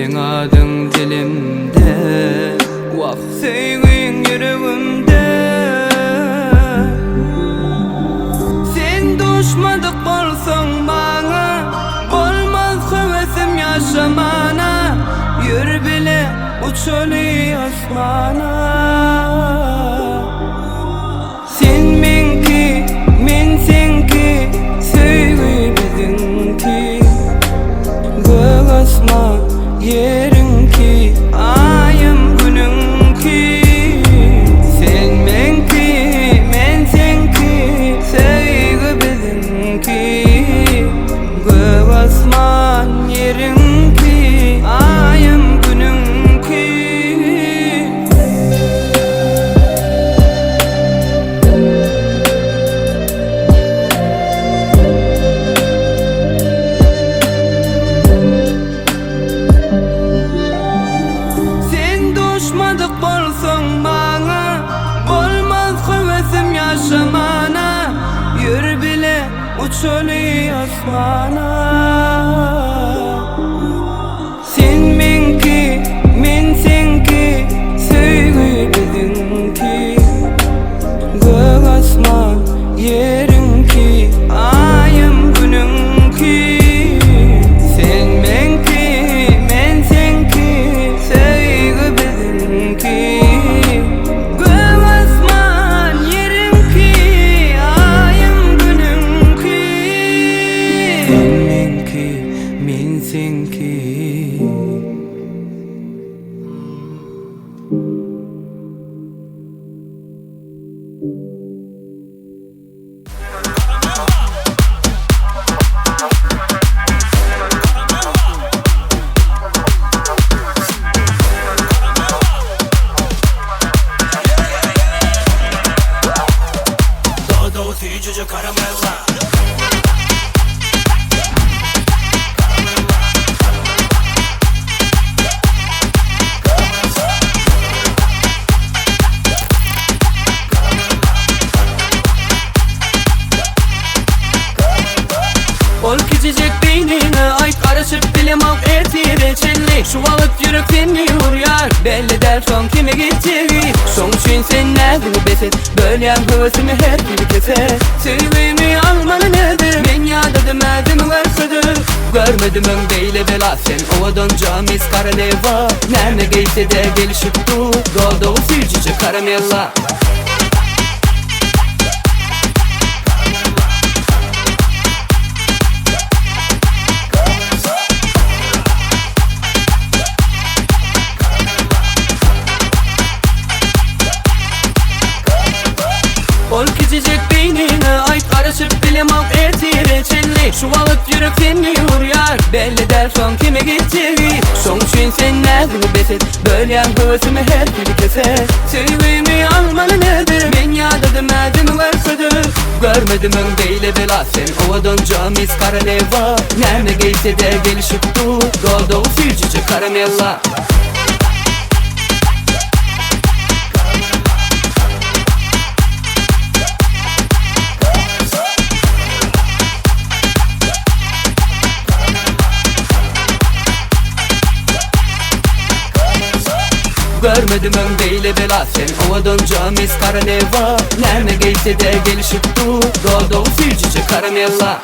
Sen adın dilimde, vah sevgin yüreğimde. Sen düşmadık bolsan bana, olmaz hevesim yaşamana. Yürü bile uçuli asmana. Sen menki, men senki, sevgi bizimki. Gök asman yerinki, ayım gününki. Sen menki, men senki, sevgi bizimki. Gök asman yerinki, ayım gününki. Düşmadık bolsan bana, olmaz hevesim yaşamana. Yürü bile uçuli asmana. Sen menki, men senki, sevgi bizimki. Gök asman yerinki, ayım gününki. Sen menki, men senki, sevgi bizimki. Gök asman yerinki, ayım gününki. Sen menki, men senki. Cüce karamella. Ol küçücük beynine ay karışıp dilim al eti reçelli. Şu alıp yürek seni yar, belli der son kime gideceği. Son için sen neredini beset, böyle yan hevesimi her biri keser. Sevimi almanı nedir, ben yadadım edim versedir. Görmedim ön beyle bela sen, ovadan camiz karaleva. Nerede geyse de gelişip dur, doldu sircice karamella. Ol küçücük beynine ay karışıp dilim al eti reçelli. Şu alıp yürek seni yar, belli der son kime gideceği. Son için sen neredini beset, böyle yan hevesimi her biri keser. Sevimi almanı nedir, ben yadadım edim versedir. Görmedim ön beyle bela sen, ovadan camiz karaleva. Nerede geyse de gelişip dur, doldu sircice karamella. Görmedim ön beyle bela sen, ovadan camiz karaleva. Nerede geyse de gelişip dur, doldu sircice karamella.